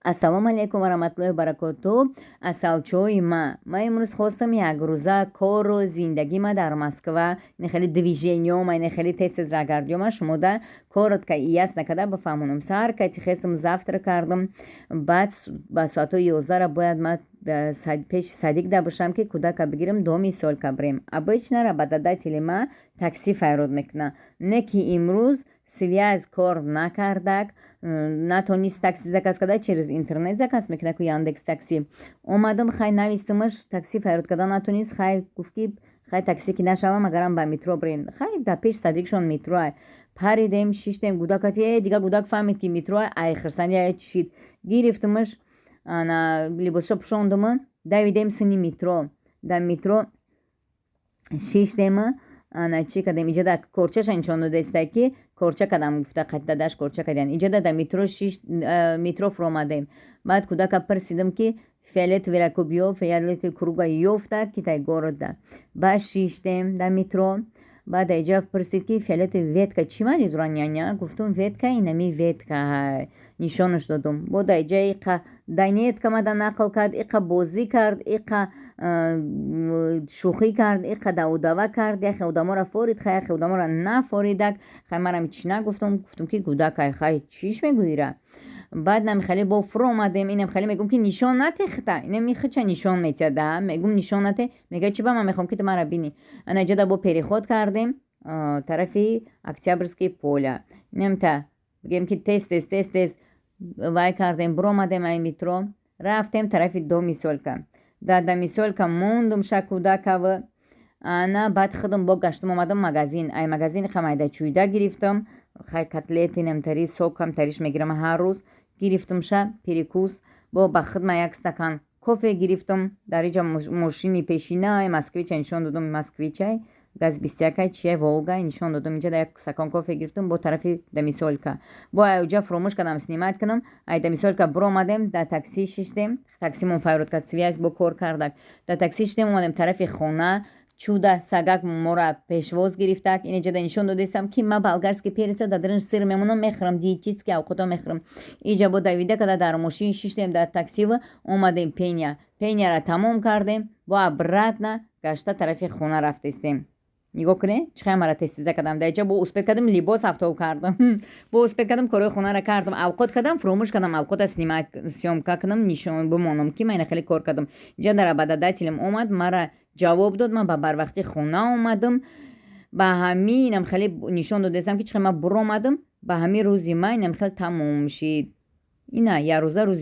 ассалому алайкум ва раҳматуллоҳи ва баракотуҳ. асалчои ма имрӯз хостам якрӯза кору зиндагима дар Москва ин хеле движениёма ин хеле тез рагардиёма шумода корот ка яс накарда бафаҳмонам. саҳар кайти хестам завтра кардам, баъд ба соатҳои 11 бояд ма пеши садик да бошам ки кӯдака бигирам до мисолка бирем. Обычно работодатели ма такси файрод мекунад, не ки имрӯз связь кор накардак, натонист такси заказ карда через интернет заказ мекунад ку Яндекс такси. Омадам хай навистамаш такси файрод карда натонист, хай гуфт ки хай такси ки нашавам агарам ба метро бирем. Хай да пеш садикшон метроа паридем шиштем гудакати дига гудак фаҳмид ки метроа айхирсания чишид гирифтамаш ана либосшо пушондама давидем сини метро. Да метро шиштема ана чӣ кардем иҷода корчаша нишон додеста ки корча кардам гуфта қаддадаш корча кардем иҷода да метро фуромадем. Баъд кӯдака парсидам ки фиолетовера кубиё фиолетови круга ёфта ки тай города баъд шиштем да метро. Баъд иҷа парсид ки фиолетови ветка чӣ маъни дорад няня? Гуфтум ветка инами ветка нишонаш додум. Бода иҷа иқа дайнетка мада нақл кард, иқа бозӣ кард, иқа шӯхӣ кард, иқа давудава кард, яхе одаморо форид, хай яхе одаморо нафоридак. Хай манам чӣ нагуфтум, гуфтум ки кӯдакай хай чиш мегӯира. Баъд намихали бо фуромадем инам хали мегум ки нишон натехта инам михича нишон метиада мегум нишон нате мега чӣ ба ман мехом ки ту мара бини. Ана иҷода бо переход кардем тарафи Октябрьский поля. Инам та бигем ки тез вай кардем биромадем ай метро рафтем тарафи до мисолка. Да мисолка мондум ша кӯдакава ана баъд худам бо гаштам омадам магазин. Ай магазин ха майдачӯйда гирифтам, хай котлети намтари сокам тариш мегирам ҳар рӯз гирифтам ша перекус бо ба худма як стакан кофе гирифтам. Дар иҷа мошини пешина москвича нишон додум, москвичай газ 21 чия волга нишон додум. Иҷа да як стакан кофе гирифтам бо тарафи да мисолка. Бо аҷа фуромӯш кардам снимат кунам. Ай да мисолка биромадем да такси шиштем, таксимон файрод кард связь бо кор кардак. Да такси шиштем омадем тарафи хона. чуда сагак мора пешвоз гирифтак. Ин иҷа да нишон додистам ки ма болгарский переца да дарин сир мемонам мехӯрам, диетический овқато мехӯрам. иҷа бо давида када дар мошин шиштем дар таксива омадем пеняра тамом кардем бо обратно гашта тарафи хона рафтистем. нигоҳ кунед чӣ хай мара тестиза кардам. Да иҷа бо успед кардам либос афтов кардам бо успед кардам корои хонара кардам, авқот кардам, фуромӯш кардам авқота снимка кунам нишон бимонам ки ман хеле кор кардам. иҷа дар работодателем омад мара ҷавоб дод, ман ба барвақти хона омадам. ба ҳаминам хеле нишон додестам ки чӣ хай ман биромадам ба ҳамин рӯзи ма инам хеле тамом шид. ина як рӯза рӯзи